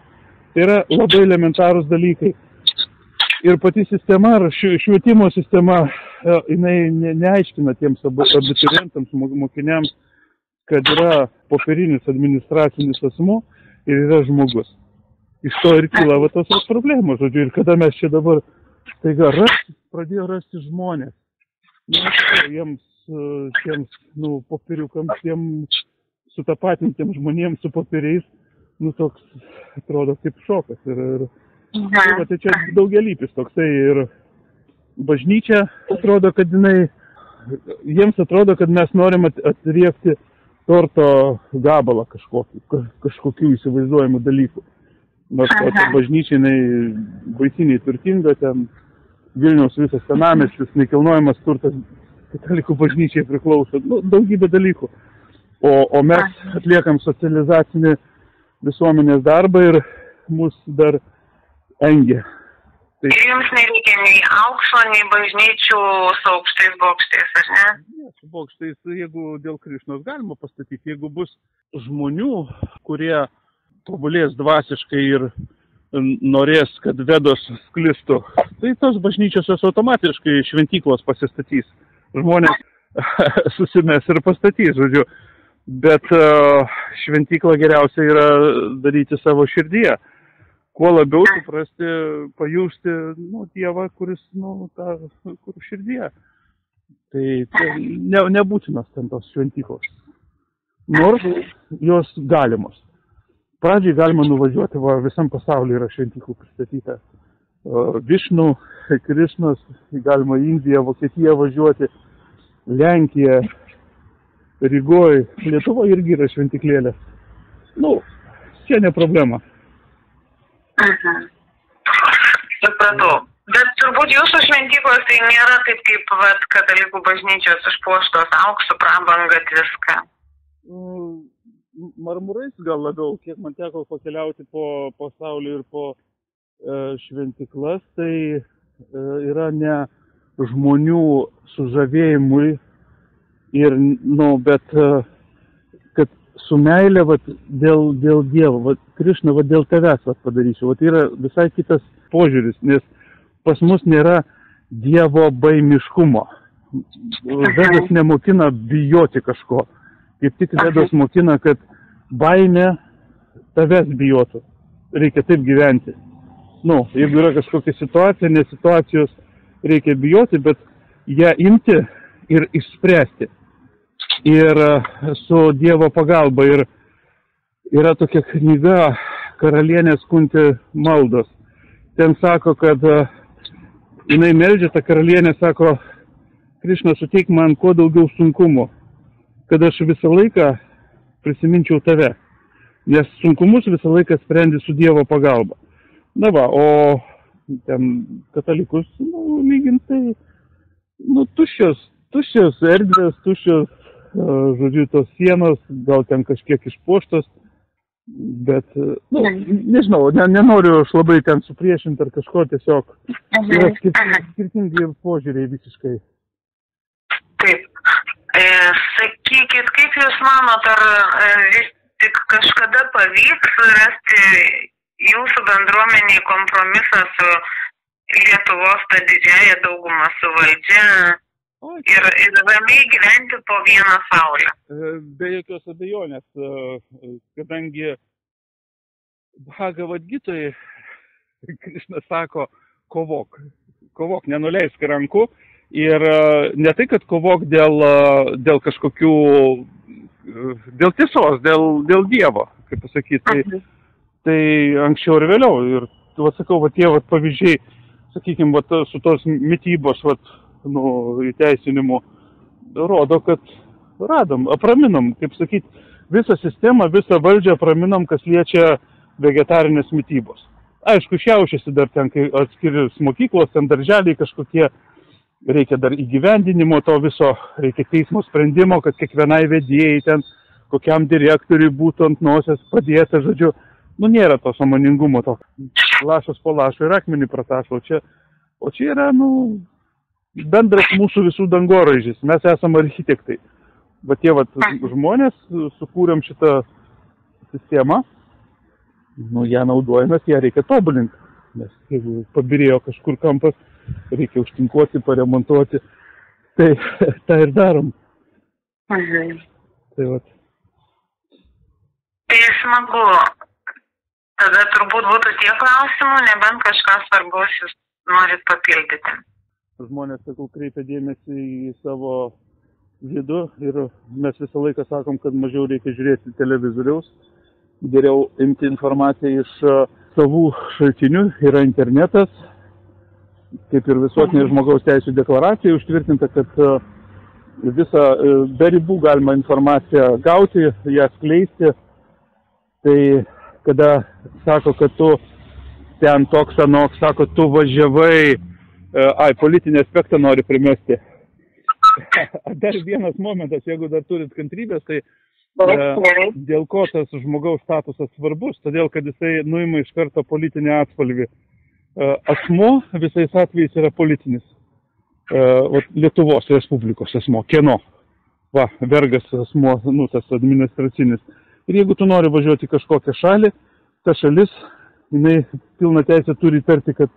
Tai yra labai elementarūs dalykai. Ir pati sistema, švietimo sistema, jinai neaiškina tiems abiturientams, mokiniams, kad yra popierinis administracinis asmuo ir yra žmogus. Iš to ir kyla tos problemos, žodžiu. Ir kada mes čia dabar pradėjo rasti žmonės, jiems popieriukams, tiems sutapatintiems žmonėms su popieriais, toks atrodo kaip šokas. Tai čia daugelypis toksai ir bažnyčia atrodo, kad jiems atrodo, kad mes norim atriekti torto gabalą kažkokių įsivaizduojamų dalykų. Nors bažnyčia baisiniai turtinga, ten Vilniaus visas senamiestis, nekilnojamas turtas katalikų bažnyčiai priklauso, daugybė dalykų. O mes atliekam socializacinį visuomenės darbą ir mus dar engia. Ir jums nereikia nei aukso, nei bažnyčių su aukštais bokštais, ar ne? Ne, su bokštais, jeigu dėl Krišnos galima pastatyti, jeigu bus žmonių, kurie tobulės dvasiškai ir norės, kad Vedos sklistų, tai tos bažnyčios jos automatiškai šventyklos pasistatys. Žmonės susimes ir pastatys, žodžiu. Bet šventyklą geriausia yra daryti savo širdyje. Kuo labiau suprasti, pajusti Dievą, kuris, kur širdyje. Tai nebūtinas ten tos šventyklos. Nors jos galimos. Pradžiai galima nuvažiuoti, visam pasaulyje yra šventyklų pristatyta. Višnų, Krišnos, galima į Indiją, Vokietiją važiuoti, Lenkiją, Rygoj, Lietuvoje irgi yra šventiklėlės. Čia ne problema. Supratau. Bet turbūt jūsų šventyklos tai nėra taip kaip katalikų bažnyčios išpuoštos auksu, prabanga, viską. Marmurais gal labiau, kiek man teko pakeliauti po pasaulį ir po šventiklas, tai yra ne žmonių sužavėjimui ir, bet kad su meilė dėl Dievo, Krišna, dėl tavęs padarysiu. Yra visai kitas požiūris, nes pas mus nėra Dievo baimiškumo. Vedas nemokina bijoti kažko. Kaip tik Vedas mokina, kad baimė tavęs bijotų. Reikia taip gyventi. Jeigu yra kažkokia situacija, ne situacijos reikia bijoti, bet ją imti ir išspręsti. Ir su Dievo pagalba. Ir yra tokia knyga Karalienės Kuntė maldos. Ten sako, kad jinai meldžia, ta karalienė sako, Krišna, suteik man kuo daugiau sunkumų, kad aš visą laiką prisiminčiau tave. Nes sunkumus visą laiką sprendi su Dievo pagalba. O ten katalikus, lygintai, tuščios erdvės, tuščios žodžiu, tos sienos, gal ten kažkiek išpuoštos, bet, nu, nežinau, nenoriu aš labai ten supriešinti ar kažko, tiesiog yra skirtingi požiūriai visiškai. Taip. Sakykit, kaip Jūs manot, ar vis tik kažkada pavyks rasti Jūsų bendruomeniai kompromisą su Lietuvos ta didžiąja dauguma, su valdžia ir ramiai gyventi po vieną saulę? Be jokios abejonės, kadangi Bhagavad Gitoje Krišna sako, kovok, nenuleisk rankų. Ir ne tai, kad kovok dėl kažkokių, dėl tiesos, dėl Dievo, kaip pasakyti, tai anksčiau ir vėliau. Ir, sakau, tie pavyzdžiai, sakykime, su tos mitybos įteisinimu, rodo, kad apraminom, kaip sakyti, visą sistemą, visą valdžią apraminom, kas liečia vegetarinės mitybos. Aišku, šiaušiasi dar ten, kai atskiris mokyklos, ten darželiai kažkokie, reikia dar įgyvendinimo to viso, reikia teismo sprendimo, kad kiekvienai vedėjai ten, kokiam direktoriui būtų ant nosies padėta, žodžiu, nėra to sąmoningumo, to lašas po lašo ir akmenį pratašo, o čia yra, bendras mūsų visų dangoraižis, mes esame architektai, bet tie žmonės sukūrėm šitą sistemą, ją naudojamės, ją reikia tobulinti, nes jeigu pabirėjo kažkur kampas, reikia užtinkuoti, paremontuoti. Tai tą ir darom. Tai smagu. Tada turbūt būtų tie klausimų, nebent kažką svarbaus Jūs norit papildyti. Žmonės, sakau, kreipia dėmesį į savo vidų ir mes visą laiką sakom, kad mažiau reikia žiūrėti televizoriaus. Geriau imti informaciją iš savų šaltinių, yra internetas. Kaip ir visuotinė žmogaus teisų deklaracija užtvirtinta, kad visą be ribų galima informaciją gauti, ją skleisti. Tai kada sako, kad tu ten toks anoks, sako, tu važiavai, politinį aspektą nori primesti. Dar vienas momentas, jeigu dar turit kantrybės, tai dėl ko tas žmogaus statusas svarbus, todėl kad jisai nuima iš karto politinį atspalvį. Asmuo visais atvejais yra politinis. Lietuvos Respublikos asmuo. Kieno? Vergas asmuo, tas administracinis. Ir jeigu tu nori važiuoti į kažkokią šalį, ta šalis, jinai pilna teisė turi įtarti, kad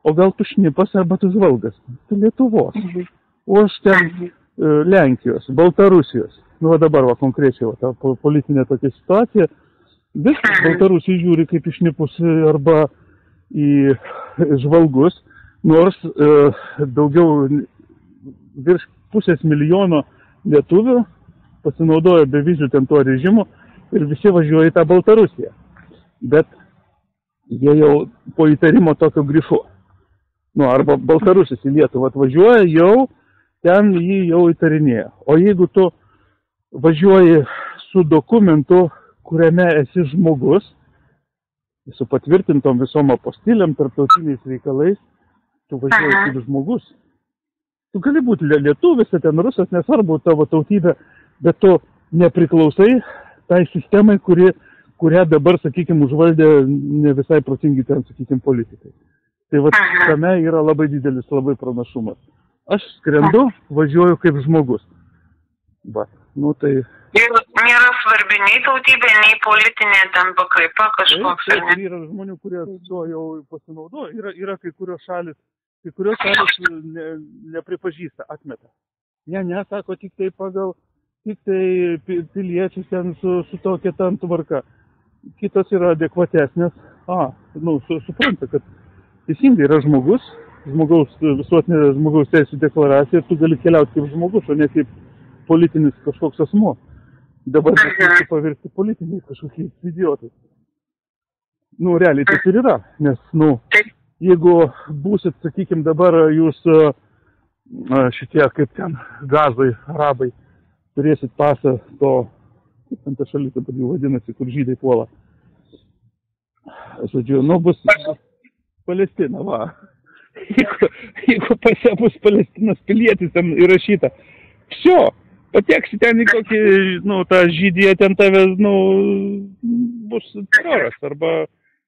o gal tu šnipas arba tu žvalgas. Tu Lietuvos. O aš ten Lenkijos, Baltarusijos. Dabar konkrečiai ta politinė tokia situacija. Viskas Baltarusiai žiūri kaip į šnipus arba į žvalgus, nors daugiau virš 500 milijono lietuvių pasinaudojo bevizių ten tuo režimu ir visi važiuoja į tą Baltarusiją. Bet jie jau po įtarimo tokio grifu. Arba Baltarusis į Lietuvą atvažiuoja, jau ten jį jau įtarinėja. O jeigu tu važiuoji su dokumentu, kuriame esi žmogus, su patvirtintom visom apostiliam, tarptautiniais reikalais, tu važiuoji kaip žmogus. Tu gali būti lietuvis, ten rusas, nesvarbu tavo tautybė, bet tu nepriklausai tai sistemai, kurią dabar, sakykime, užvaldė ne visai protingi ten, sakykime, politikai. Tai tame yra labai didelis labai pranašumas. Aš skrendu, važiuoju kaip žmogus. Tai... Ir nėra svarbi nei tautybė, nei politinė ten pakraipa kažkoks. Taip, yra žmonių, kurie to jau pasinaudoja. Yra kai kurios šalis nepripažįsta, atmeta. Ne, sako, tik tai pagal, tik tai piliečius ten su tokia ten tvarka. Kitos yra adekvatesnės. Supranta, kad teisingai yra žmogus, visuotinė žmogaus teisų deklaracija, tu gali keliauti kaip žmogus, o ne kaip politinis kažkoks asmuo. Dabar mes pavirsti politiniais kažkokiais idiotais. Realiai taip ir yra, nes, jeigu būsit, sakykime, dabar jūs šitie, kaip ten, gazai, arabai, turėsit pasą to, kaip ten ta šalis dabar jau vadinasi, kur žydai puola. Žodžiu, bus Palestina, Jeigu pase bus Palestinos pilietis ten įrašyta, pateksi ten į kokį, tą žydyje ten tave, bus teroras. Arba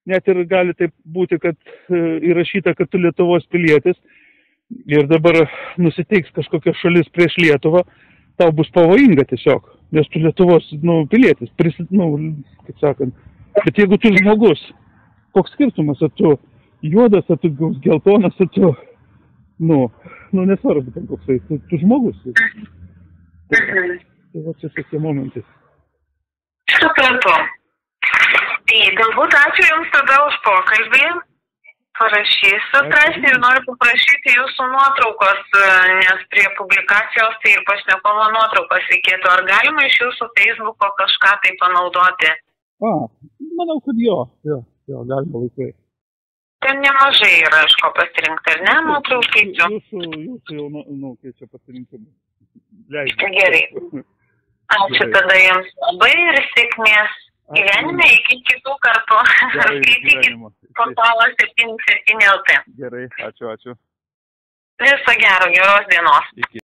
net ir gali taip būti, kad įrašyta, kad tu Lietuvos pilietis ir dabar nusiteiks kažkokia šalis prieš Lietuvą, tau bus pavojinga tiesiog, nes tu Lietuvos, pilietis, kaip sakant. Bet jeigu tu žmogus, koks skirtumas, ar tu juodas, ar tu geltonas, ar tu, nesvarbu ten koksai, tu žmogus. Tai va čia tokie momentai. Suprantu. Tai galbūt ačiū Jums tada už pokalbį. Parašysiu straipsnį ir noriu paprašyti Jūsų nuotraukos, nes prie publikacijos tai ir pašnekovo nuotraukos reikėtų. Ar galima iš Jūsų Facebooko kažką tai panaudoti? Manau, kad jo, galima laisvai. Ten nemažai yra, iš ko pasirinkti, ar ne, nuotraukysiu? Jūsų jau, kai čia pasirinkti. Gerai. Ačiū tada Jums labai ir sėkmės gyvenime iki kitų kartų. Skaitykit portalą 77 LT. Gerai, ačiū. Viso gero, geros dienos. Iki.